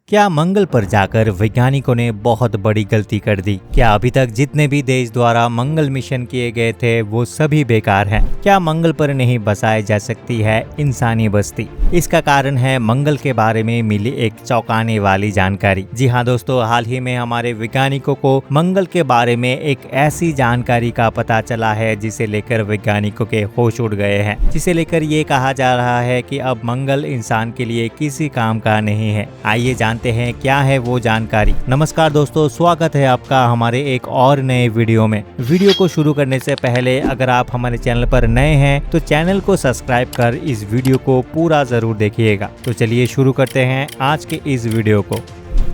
क्या मंगल पर जाकर वैज्ञानिकों ने बहुत बड़ी गलती कर दी? क्या अभी तक जितने भी देश द्वारा मंगल मिशन किए गए थे वो सभी बेकार हैं? क्या मंगल पर नहीं बसाई जा सकती है इंसानी बस्ती? इसका कारण है मंगल के बारे में मिली एक चौंकाने वाली जानकारी। जी हाँ दोस्तों, हाल ही में हमारे वैज्ञानिकों को मंगल के बारे में एक ऐसी जानकारी का पता चला है जिसे लेकर वैज्ञानिकों के होश उड़ गए हैं, जिसे लेकर ये कहा जा रहा है कि अब मंगल इंसान के लिए किसी काम का नहीं है। आइए जानते हैं क्या है वो जानकारी। नमस्कार दोस्तों, स्वागत है आपका हमारे एक और नए वीडियो में। वीडियो को शुरू करने से पहले अगर आप हमारे चैनल पर नए हैं तो चैनल को सब्सक्राइब कर इस वीडियो को पूरा जरूर देखिएगा। तो चलिए शुरू करते हैं आज के इस वीडियो को।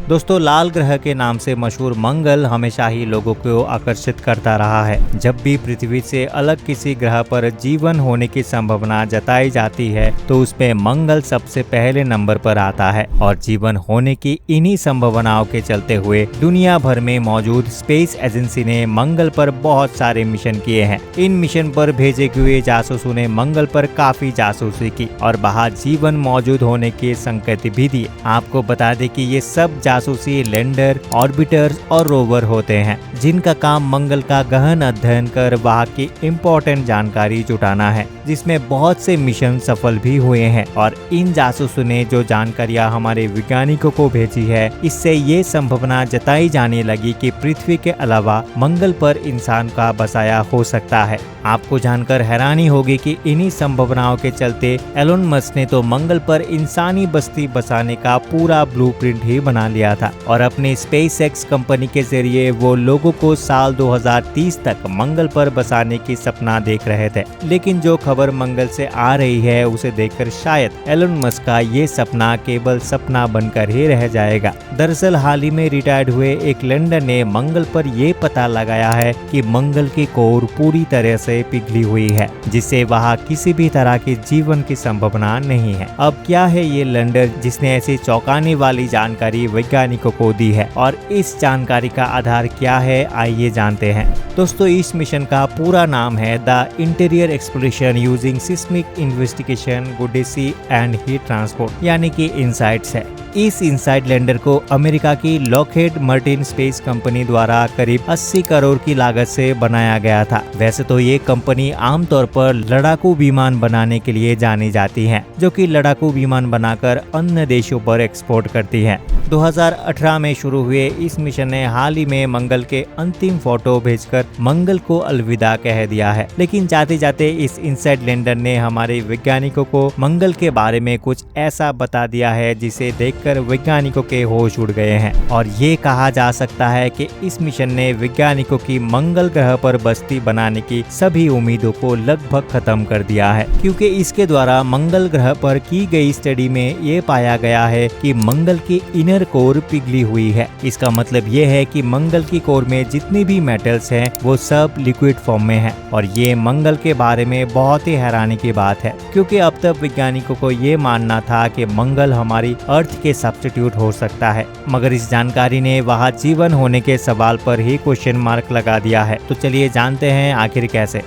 दोस्तों, लाल ग्रह के नाम से मशहूर मंगल हमेशा ही लोगों को आकर्षित करता रहा है। जब भी पृथ्वी से अलग किसी ग्रह पर जीवन होने की संभावना जताई जाती है तो उसमें मंगल सबसे पहले नंबर पर आता है और जीवन होने की इन्हीं संभावनाओं के चलते हुए दुनिया भर में मौजूद स्पेस एजेंसी ने मंगल पर बहुत सारे मिशन किए हैं। इन मिशन पर भेजे हुए जासूसों ने मंगल पर काफी जासूसी की और वहां जीवन मौजूद होने के संकेत भी दिए। आपको बता दें कि ये सब जासूसी लैंडर, ऑर्बिटर्स और रोवर होते हैं जिनका काम मंगल का गहन अध्ययन कर वहां की इम्पोर्टेंट जानकारी जुटाना है, जिसमें बहुत से मिशन सफल भी हुए हैं। और इन जासूसों ने जो जानकारियां हमारे वैज्ञानिकों को भेजी है, इससे ये संभावना जताई जाने लगी कि पृथ्वी के अलावा मंगल पर इंसान का बसाया हो सकता है। आपको जानकर हैरानी होगी कि इन्हीं संभावनाओं के चलते एलोन मस्क ने तो मंगल पर इंसानी बस्ती बसाने का पूरा ब्लूप्रिंट ही बना लिया था और अपनी स्पेसएक्स कंपनी के जरिए वो लोगों को साल 2030 तक मंगल पर बसाने की सपना देख रहे थे। लेकिन जो खबर मंगल से आ रही है उसे देखकर शायद एलोन मस्क का ये सपना केवल सपना बनकर ही रह जाएगा। दरअसल हाल ही में रिटायर्ड हुए एक लैंडर ने मंगल पर ये पता लगाया है कि मंगल की कोर पूरी तरह से पिघली हुई है, जिससे वहाँ किसी भी तरह के जीवन की संभावना नहीं है। अब क्या है ये लैंडर जिसने ऐसी चौंकाने वाली जानकारी वैज्ञानिकों को दी है और इस जानकारी का आधार क्या है, आइए जानते हैं। दोस्तों, इस मिशन का पूरा नाम है the interior exploration using seismic investigation geodesy and heat transport, यानी कि इनसाइट्स है। इस इनसाइट लैंडर को अमेरिका की लॉकहीड मार्टिन स्पेस कंपनी द्वारा करीब 80 करोड़ की लागत से बनाया गया था। वैसे तो ये कंपनी आमतौर पर लड़ाकू विमान बनाने के लिए जानी जाती है, जो कि लड़ाकू विमान बनाकर अन्य देशों पर एक्सपोर्ट करती है। 2018 में शुरू हुए इस मिशन ने हाल ही में मंगल के अंतिम फोटो भेजकर मंगल को अलविदा कह दिया है। लेकिन जाते जाते इस इनसाइट लैंडर ने हमारे वैज्ञानिकों को मंगल के बारे में कुछ ऐसा बता दिया है जिसे देखकर वैज्ञानिकों के होश उड़ गए हैं। और ये कहा जा सकता है कि इस मिशन ने वैज्ञानिकों की मंगल ग्रह पर बस्ती बनाने की सभी उम्मीदों को लगभग खत्म कर दिया है, क्योंकि इसके द्वारा मंगल ग्रह पर की गई स्टडी में ये पाया गया है कि मंगल की इनर कोर पिघली हुई है। इसका मतलब ये है कि मंगल की कोर में जितनी भी मेटल्स हैं वो सब लिक्विड फॉर्म में हैं। और ये मंगल के बारे में बहुत ही हैरानी की बात है, क्योंकि अब तक वैज्ञानिकों को ये मानना था कि मंगल हमारी अर्थ के सब्स्टिट्यूट हो सकता है, मगर इस जानकारी ने वहाँ जीवन होने के सवाल पर ही क्वेश्चन मार्क लगा दिया है। तो चलिए जानते हैं आखिर कैसे।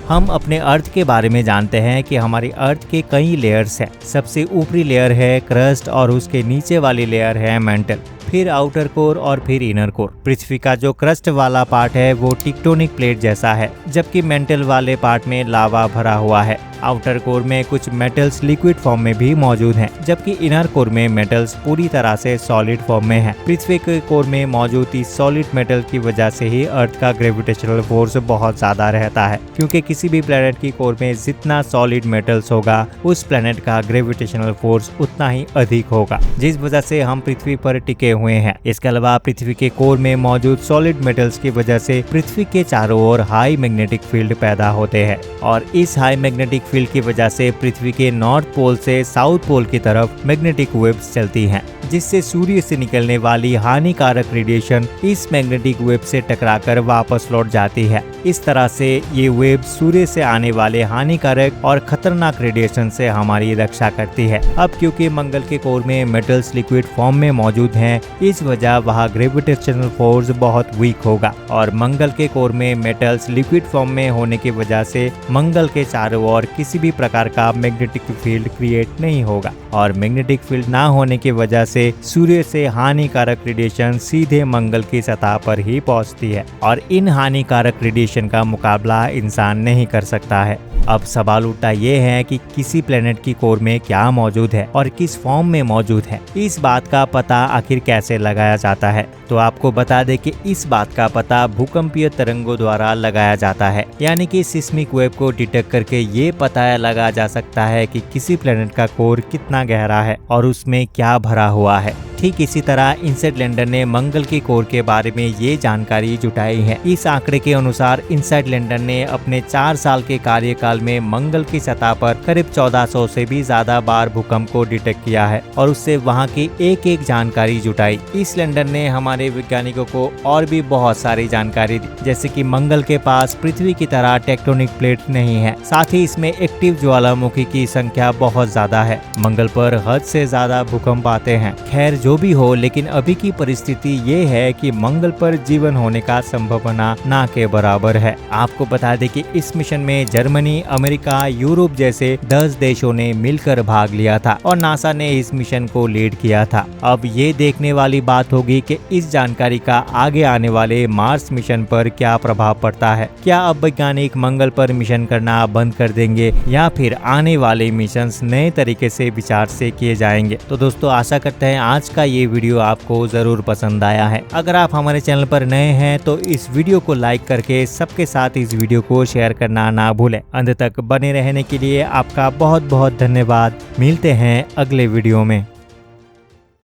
हम अपने अर्थ के बारे में जानते हैं कि हमारी अर्थ के कई लेयर्स हैं। सबसे ऊपरी लेयर है क्रस्ट और उसके नीचे वाली लेयर है मेंटल, फिर आउटर कोर और फिर इनर कोर। पृथ्वी का जो क्रस्ट वाला पार्ट है वो टेक्टोनिक प्लेट जैसा है, जबकि मेंटल वाले पार्ट में लावा भरा हुआ है। आउटर कोर में कुछ मेटल्स लिक्विड फॉर्म में भी मौजूद हैं, जबकि इनर कोर में मेटल्स पूरी तरह से सॉलिड फॉर्म में हैं। पृथ्वी के कोर में मौजूद इस सॉलिड मेटल की वजह से ही अर्थ का ग्रेविटेशनल फोर्स बहुत ज्यादा रहता है, क्योंकि किसी भी प्लेनेट की कोर में जितना सॉलिड मेटल्स होगा उस प्लेनेट का ग्रेविटेशनल फोर्स उतना ही अधिक होगा, जिस वजह से हम पृथ्वी पर टिके हुए हैं। इसके अलावा पृथ्वी के कोर में मौजूद सॉलिड मेटल्स की वजह से पृथ्वी के चारों ओर हाई मैग्नेटिक फील्ड पैदा होते हैं और इस हाई मैग्नेटिक फील्ड की वजह से पृथ्वी के नॉर्थ पोल से साउथ पोल की तरफ मैग्नेटिक वेव्स चलती हैं, जिससे सूर्य से निकलने वाली हानिकारक रेडिएशन इस मैग्नेटिक वेव से टकराकर वापस लौट जाती है। इस तरह से ये वेव सूर्य से आने वाले हानिकारक और खतरनाक रेडिएशन से हमारी रक्षा करती है। अब क्योंकि मंगल के कोर में मेटल्स लिक्विड फॉर्म में मौजूद हैं, इस वजह वहाँ ग्रेविटेशनल फोर्स बहुत वीक होगा और मंगल के कोर में मेटल्स लिक्विड फॉर्म में होने की वजह से मंगल के चारों ओर किसी भी प्रकार का मैग्नेटिक फील्ड क्रिएट नहीं होगा और मैग्नेटिक फील्ड ना होने की वजह से सूर्य से हानिकारक रेडिएशन सीधे मंगल की सतह पर ही पहुंचती है और इन हानिकारक रेडिएशन का मुकाबला इंसान नहीं कर सकता है। अब सवाल उठता ये है कि किसी प्लेनेट की कोर में क्या मौजूद है और किस फॉर्म में मौजूद है। इस बात का पता आखिर कैसे लगाया जाता है? तो आपको बता दें कि इस बात का पता भूकंपीय तरंगों द्वारा लगाया जाता है, यानी कि सिस्मिक वेव को डिटेक्ट करके ये पता लगाया जा सकता है कि किसी प्लेनेट का कोर कितना गहरा है और उसमें क्या भरा हुआ है। ठीक इसी तरह इनसाइट लैंडर ने मंगल की कोर के बारे में ये जानकारी जुटाई है। इस आंकड़े के अनुसार इनसाइट लैंडर ने अपने 4 साल के कार्यकाल में मंगल की सतह पर करीब 1400 से भी ज्यादा बार भूकंप को डिटेक्ट किया है और उससे वहां की एक जानकारी जुटाई। इस लैंडर ने हमारे वैज्ञानिकों को और भी बहुत सारी जानकारी दी, जैसे कि मंगल के पास पृथ्वी की तरह टेक्टोनिक प्लेट नहीं है, साथ ही इसमें एक्टिव ज्वालामुखी की संख्या बहुत ज्यादा है। मंगल पर हद से ज्यादा भूकंप आते हैं। खैर जो भी हो, लेकिन अभी की परिस्थिति ये है कि मंगल पर जीवन होने का संभावना ना के बराबर है। आपको बता दें कि इस मिशन में जर्मनी, अमेरिका, यूरोप जैसे 10 देशों ने मिलकर भाग लिया था और नासा ने इस मिशन को लीड किया था। अब ये देखने वाली बात होगी कि इस जानकारी का आगे आने वाले मार्स मिशन पर क्या प्रभाव पड़ता है। क्या अब वैज्ञानिक मंगल पर मिशन करना बंद कर देंगे या फिर आने वाले मिशन नए तरीके से विचार से किए जाएंगे? तो दोस्तों आशा करते हैं आज का ये वीडियो आपको जरूर पसंद आया है। अगर आप हमारे चैनल पर नए हैं तो इस वीडियो को लाइक करके सबके साथ इस वीडियो को शेयर करना ना भूलें। अंत तक बने रहने के लिए आपका बहुत बहुत धन्यवाद। मिलते हैं अगले वीडियो में।